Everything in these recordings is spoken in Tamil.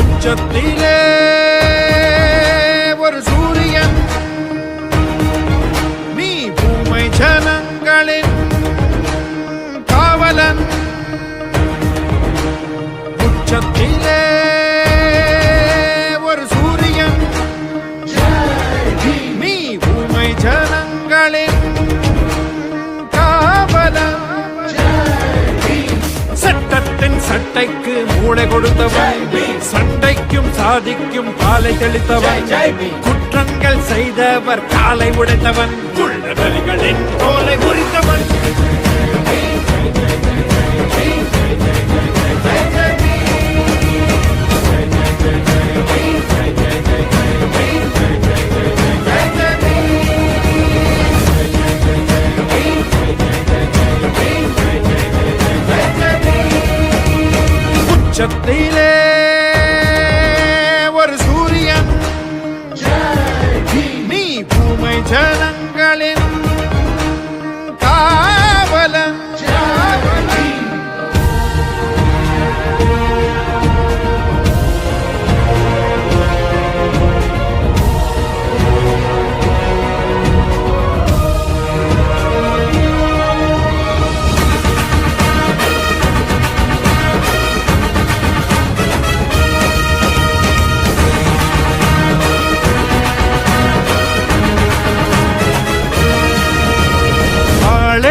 உச்சத்திலே ஒரு சூரியன் நீ பூமை ஜனங்களின் காவலன். உச்சத்திலே ஒரு சூரியன் நீ பூமை ஜனங்களின் காவலன். சட்டத்தின் சட்டைக்கு மூளை கொடுத்தவன், சண்டைக்கும் சாதிக்கும் பாலை தெளித்தவன், குற்றங்கள் செய்தவர் காலை உடைத்தவன், உள்ளவர்களின் தோலை குறித்தவன். உச்சத்திலே ஒரு சூரியன் நீ பூமை ஜனங்களின் காவலன்.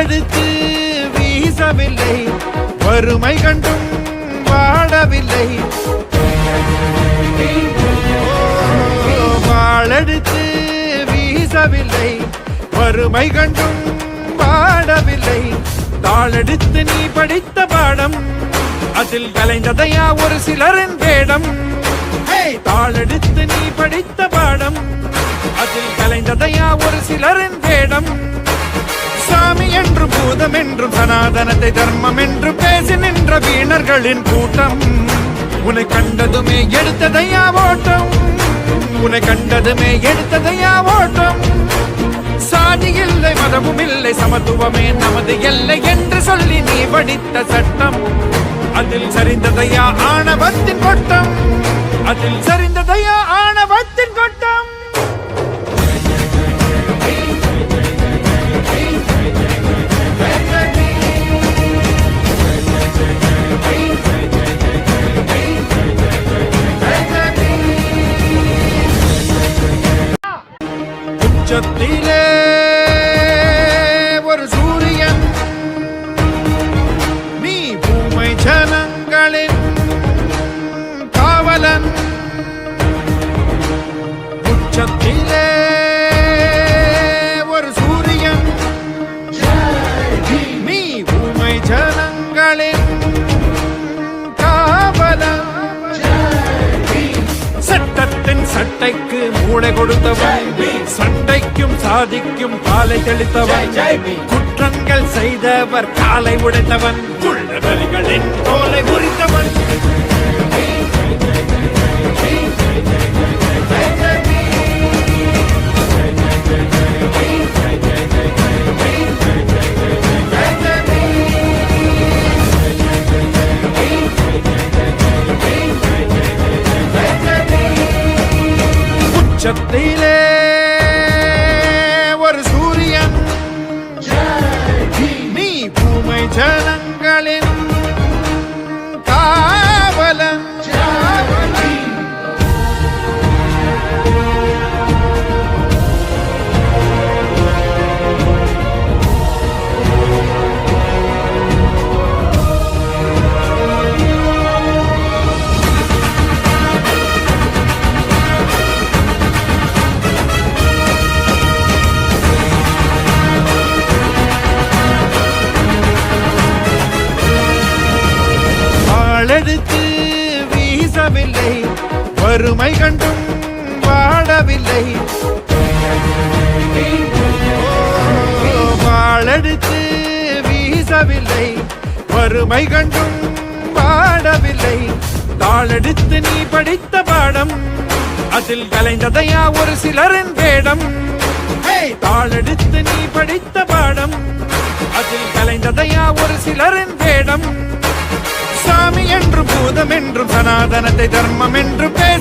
எடுத்து வீசவில்லை, வறுமை கண்டும் வாழவில்லை. வாழெடுத்து வீசவில்லை, வறுமை கண்டும் வாழவில்லை. தாளெடுத்து நீ படித்த பாடம், அதில் கலைந்ததையா ஒரு சிலரின் வேடம். தாளெடுத்து நீ படித்த பாடம், அதில் கலைந்ததையா ஒரு சிலரின் வேடம். சாமி என்றும் பூதம் என்றும் சனாதனத்தை தர்மம் என்றும் பேசி நின்ற வீணர்களின் கூட்டம். உன்னை கண்டதுமே எடுத்ததையா ஓட்டம், உன்னை கண்டதுமே எடுத்ததையா ஓட்டம். சாதி இல்லை மதமும் இல்லை சமத்துவமே நமது எல்லை என்று சொல்லி நீ படித்த சட்டம், அதில் சரிந்ததையா ஆணவத்தின் கொட்டம், அதில் சரிந்ததையா ஆணவத்தின் கொட்டம். உச்சத்திலே ஒரு சூரியன் நீ பூமை ஜனங்களின் காவலன். உச்சத்திலே ஒரு சூரியன் நீ பூமை ஜனங்களின் காவலன். சட்டத்தின் சட்டைக்கு மூளை கொடுத்தவன், சண்டைக்கும் சாதிக்கும் பாலை தெளித்தவன், குற்றங்கள் செய்தவர் காலை உடைத்தவன், உள்ளவர்களின் தோலை குறித்தவன். உச்சத்திலே ஒரு சூரியன் நீ பூமை ஜனங்களின் காவலன். எடுத்து வீசவில்லை, வறுமை கண்டும் வாழவில்லை. வாழெடுத்து வீசவில்லை, வறுமை கண்டும் வாழவில்லை. தாளெடுத்து நீ படித்த பாடம் அதில் கலைந்ததையா ஒரு சிலரின் வேடம் தாளெடுத்து நீ படித்த பாடம் அதில் கலைந்ததையா ஒரு சிலரின் வேடம் சாமி என்றும் பூதம் என்றும் சனாதனத்தை தர்மம் என்று பேச